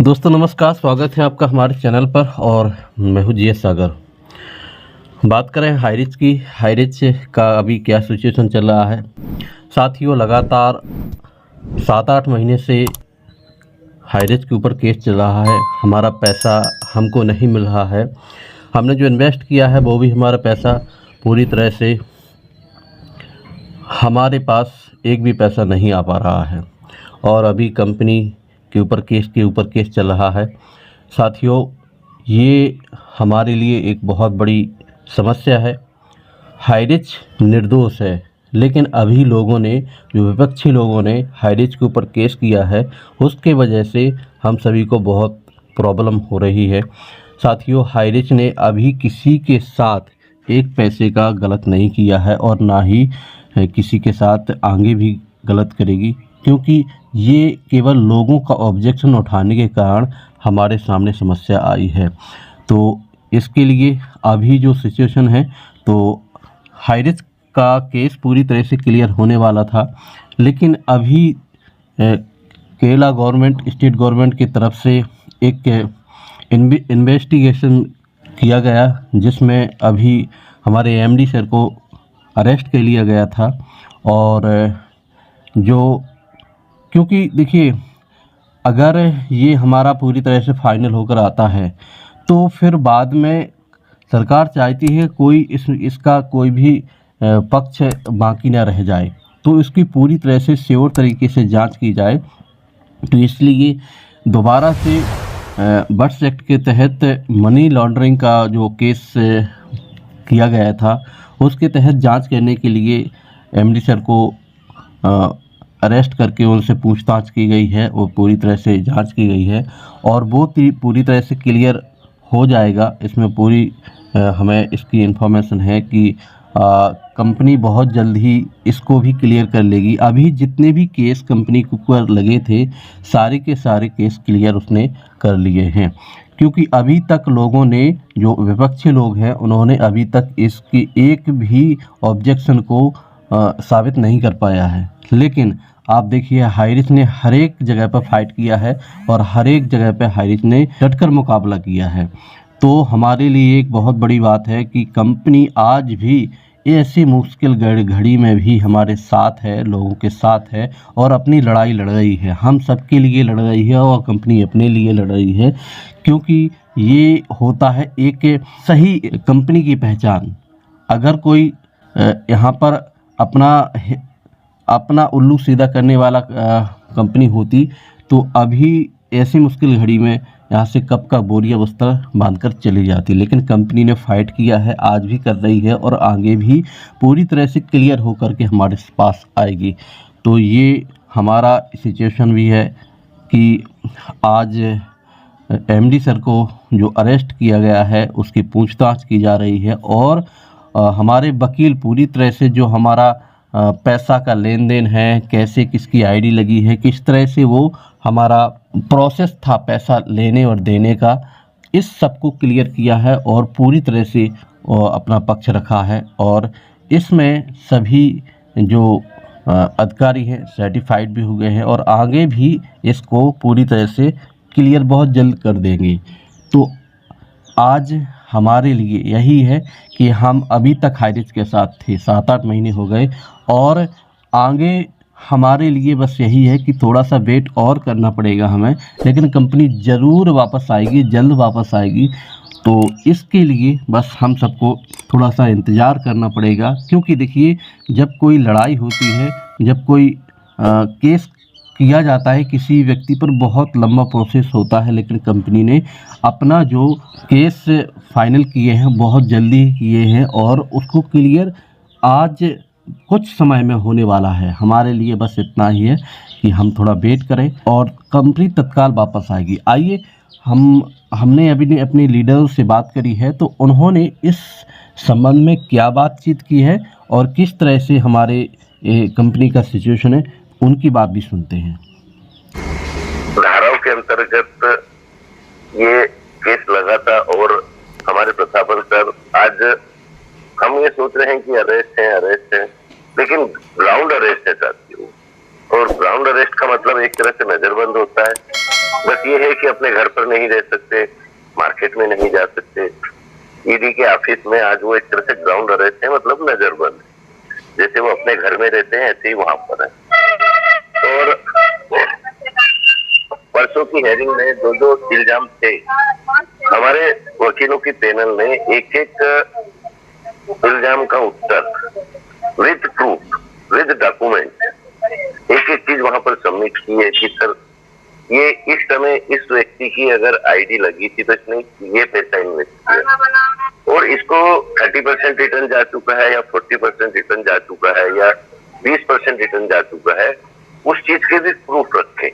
दोस्तों नमस्कार, स्वागत है आपका हमारे चैनल पर। और मैं हूँ जीएस सागर। बात करें हाईरिच की। हाईरिच का अभी क्या सिचुएशन चल रहा है। साथियों, लगातार 7-8 महीने से हाईरिच के ऊपर केस चल रहा है। हमारा पैसा हमको नहीं मिल रहा है। हमने जो इन्वेस्ट किया है वो भी हमारा पैसा पूरी तरह से हमारे पास एक भी पैसा नहीं आ पा रहा है। और अभी कंपनी के ऊपर केस चल रहा है। साथियों, ये हमारे लिए एक बहुत बड़ी समस्या है। हाईरिच निर्दोष है, लेकिन अभी लोगों ने, जो विपक्षी लोगों ने हाईरिच के ऊपर केस किया है, उसके वजह से हम सभी को बहुत प्रॉब्लम हो रही है। साथियों, हाईरिच ने अभी किसी के साथ एक पैसे का गलत नहीं किया है और ना ही किसी के साथ आगे भी गलत करेगी, क्योंकि ये केवल लोगों का ऑब्जेक्शन उठाने के कारण हमारे सामने समस्या आई है। तो इसके लिए अभी जो सिचुएशन है, तो हाईरिच का केस पूरी तरह से क्लियर होने वाला था, लेकिन अभी केरला गवर्नमेंट, स्टेट गवर्नमेंट की तरफ से एक इन्वेस्टिगेशन किया गया, जिसमें अभी हमारे एमडी सर को अरेस्ट कर लिया गया था। और क्योंकि देखिए, अगर ये हमारा पूरी तरह से फाइनल होकर आता है तो फिर बाद में सरकार चाहती है कोई इसका कोई भी पक्ष बाकी ना रह जाए, तो इसकी पूरी तरह से श्योर तरीके से जांच की जाए। तो इसलिए दोबारा से बर्ड्स एक्ट के तहत मनी लॉन्ड्रिंग का जो केस किया गया था, उसके तहत जांच करने के लिए एमडी सर को अरेस्ट करके उनसे पूछताछ की गई है और पूरी तरह से जांच की गई है। और वो पूरी तरह से क्लियर हो जाएगा। इसमें पूरी हमें इसकी इन्फॉर्मेशन है कि कंपनी बहुत जल्द ही इसको भी क्लियर कर लेगी। अभी जितने भी केस कंपनी के ऊपर लगे थे, सारे के सारे केस क्लियर उसने कर लिए हैं, क्योंकि अभी तक लोगों ने, जो विपक्षी लोग हैं, उन्होंने अभी तक इसकी एक भी ऑब्जेक्शन को साबित नहीं कर पाया है। लेकिन आप देखिए, हाईरिच ने हर एक जगह पर फाइट किया है और हर एक जगह पर हाईरिच ने डटकर मुकाबला किया है। तो हमारे लिए एक बहुत बड़ी बात है कि कंपनी आज भी ऐसी मुश्किल घड़ी में भी हमारे साथ है, लोगों के साथ है और अपनी लड़ाई लड़ रही है। हम सबके लिए लड़ रही है और कंपनी अपने लिए लड़ रही है, क्योंकि ये होता है एक सही कंपनी की पहचान। अगर कोई यहाँ पर अपना उल्लू सीधा करने वाला कंपनी होती, तो अभी ऐसी मुश्किल घड़ी में यहाँ से कब का बोरिया बस्ता बांधकर चली जाती। लेकिन कंपनी ने फाइट किया है, आज भी कर रही है और आगे भी पूरी तरह से क्लियर होकर के हमारे पास आएगी। तो ये हमारा सिचुएशन भी है कि आज एमडी सर को जो अरेस्ट किया गया है, उसकी पूछताछ की जा रही है। और हमारे वकील पूरी तरह से जो हमारा पैसा का लेन देन है, कैसे किसकी आईडी लगी है, किस तरह से वो हमारा प्रोसेस था पैसा लेने और देने का, इस सब को क्लियर किया है और पूरी तरह से अपना पक्ष रखा है। और इसमें सभी जो अधिकारी हैं सर्टिफाइड भी हो गए हैं और आगे भी इसको पूरी तरह से क्लियर बहुत जल्द कर देंगे। तो आज हमारे लिए यही है कि हम अभी तक हाईरिच के साथ थे, 7-8 महीने हो गए, और आगे हमारे लिए बस यही है कि थोड़ा सा वेट और करना पड़ेगा हमें, लेकिन कंपनी ज़रूर वापस आएगी, जल्द वापस आएगी। तो इसके लिए बस हम सबको थोड़ा सा इंतज़ार करना पड़ेगा, क्योंकि देखिए, जब कोई लड़ाई होती है, जब कोई केस किया जाता है किसी व्यक्ति पर, बहुत लंबा प्रोसेस होता है। लेकिन कंपनी ने अपना जो केस फाइनल किए हैं, बहुत जल्दी किए हैं और उसको क्लियर आज कुछ समय में होने वाला है। हमारे लिए बस इतना ही है कि हम थोड़ा वेट करें और कंपनी तत्काल वापस आएगी। आइए, हमने अभी अपने लीडर से बात करी है, तो उन्होंने इस संबंध में क्या बातचीत की है और किस तरह से हमारे कंपनी का सिचुएशन है, उनकी बात भी सुनते हैं। धाराओं के अंतर्गत ये केस लगा था और हमारे प्रतापन सर, आज हम ये सोच रहे हैं कि अरेस्ट है, लेकिन ग्राउंड अरेस्ट है साथियों। और ग्राउंड अरेस्ट का मतलब एक तरह से नजरबंद होता है बस ये है कि अपने घर पर नहीं रह सकते, मार्केट में नहीं जा सकते। ईडी के ऑफिस में आज वो एक तरह से ग्राउंड अरेस्ट है, मतलब नजरबंद है। जैसे वो अपने घर में रहते हैं ऐसे ही वहां पर है। और परसों की हेयरिंग में जो इल्जाम थे, हमारे वकीलों की पैनल ने एक एक इल्जाम का उत्तर विद प्रूफ, विद डॉक्यूमेंट, एक एक चीज वहां पर सबमिट की है कि सर ये इस समय इस व्यक्ति की अगर आईडी लगी थी तो इसने ये पैसा इन्वेस्ट किया और इसको 30% रिटर्न जा चुका है या 40% रिटर्न जा चुका है या 20% रिटर्न जा चुका है, उस चीज के भी प्रूफ रखे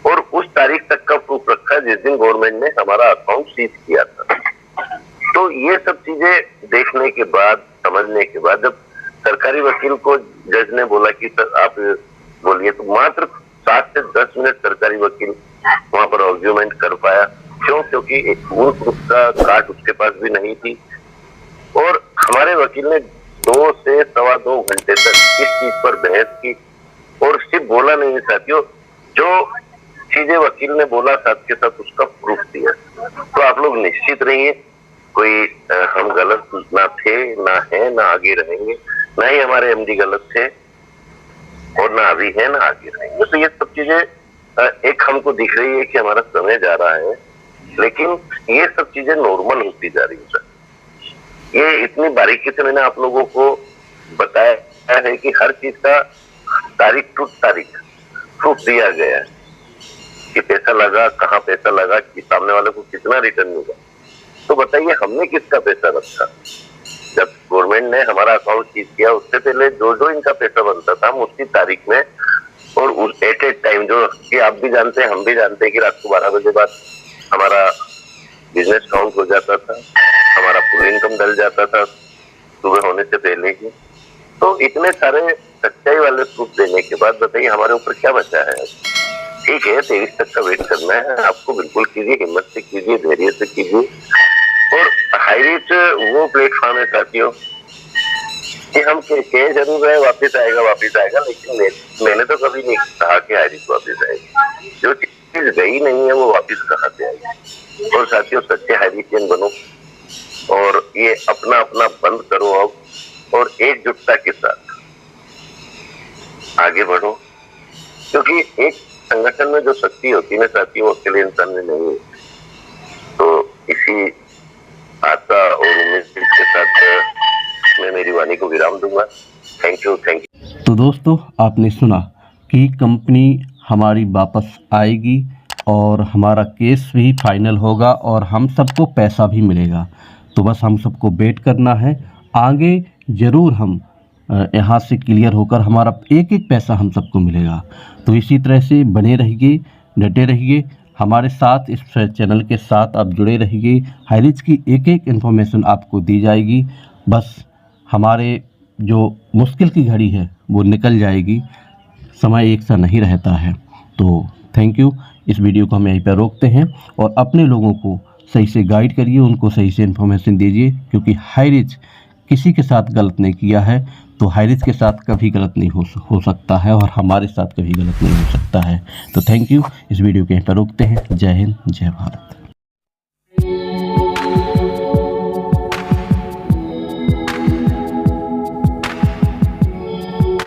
और उस तारीख तक का प्रूफ रखा जिस दिन गवर्नमेंट ने हमारा अकाउंट सीज किया था। तो ये सब चीजें देखने के बाद, समझने के बाद, जब सरकारी वकील को जज ने बोला कि सर आप बोलिए, तो मात्र 7 से 10 मिनट सरकारी वकील वहां पर आर्ग्यूमेंट कर पाया। क्यों? क्योंकि मूल प्रूफ का काट उसके पास भी नहीं थी और हमारे वकील ने 2 से सवा 2 घंटे तक इस चीज पर बहस की और सिर्फ बोला नहीं साथियों, जो चीजें वकील ने बोला साथ के साथ उसका प्रूफ दिया। तो आप लोग निश्चित रहिए, कोई हम गलत ना थे, ना है, ना आगे रहेंगे, ना ही हमारे एमडी गलत थे और ना अभी है, ना आगे रहेंगे। तो ये सब चीजें एक हमको दिख रही है कि हमारा समय जा रहा है, लेकिन ये सब चीजें नॉर्मल होती जा रही है। ये इतनी बारीकी से मैंने आप लोगों को बताया है कि हर चीज का तारीख टू तारीख प्रूफ दिया गया है कि पैसा लगा, कहाँ पैसा लगा, कि सामने वाले को कितना रिटर्न मिला। तो बताइए हमने किसका पैसा रखा? जब गवर्नमेंट ने हमारा अकाउंट सीज किया उससे पहले जो इनका पैसा बनता था हम उसी तारीख में और उस एट ए टाइम, जो कि आप भी जानते हैं, हम भी जानते हैं कि रात को 12 बजे बाद हमारा बिजनेस काउंट हो जाता था, हमारा फुल इनकम डल जाता था सुबह होने से पहले ही। तो इतने सारे सच्चाई वाले प्रूफ देने के बाद बताइए हमारे ऊपर क्या बचा है? ठीक है, 23 तक का वेट करना है, आपको बिल्कुल कीजिए, हिम्मत से कीजिए, धैर्य से कीजिए। और हाईरीच वो प्लेटफॉर्म है साथियों कि हम कह जरूर रहे वापिस आएगा, लेकिन मैंने तो कभी नहीं कहा कि हाईरीच वापिस आएगी। जो चीज गई नहीं है वो वापिस कहाँ से आएगी? और साथियों सच्चे हाईरीचियन बनो और ये अपना अपना बंद करो अब और एकजुटता के साथ आगे बढ़ो, क्योंकि एक संगठन में जो शक्ति होती है ना साथियों, वो अकेले इंसान में नहीं है। तो इसी आशा और उम्मीद के साथ मैं मेरी वाणी को विराम दूंगा। Thank you. तो दोस्तों आपने सुना कि कंपनी हमारी वापस आएगी और हमारा केस भी फाइनल होगा और हम सबको पैसा भी मिलेगा। तो बस हम सबको वेट करना है, आगे ज़रूर हम यहाँ से क्लियर होकर हमारा एक एक पैसा हम सबको मिलेगा। तो इसी तरह से बने रहिए, डटे रहिए हमारे साथ, इस चैनल के साथ आप जुड़े रहिए। हाईरीच की एक एक इन्फॉर्मेशन आपको दी जाएगी। बस हमारे जो मुश्किल की घड़ी है वो निकल जाएगी, समय एक सा नहीं रहता है। तो थैंक यू। इस वीडियो को हम यहीं पर रोकते हैं और अपने लोगों को सही से गाइड करिए, उनको सही से इन्फॉर्मेशन दीजिए, क्योंकि हाईरीच किसी के साथ गलत नहीं किया है तो हाईरीच के साथ कभी गलत नहीं हो सकता है और हमारे साथ कभी गलत नहीं हो सकता है। तो थैंक यू। इस वीडियो को यहीं पर रोकते हैं। जय हिंद, जय भारत।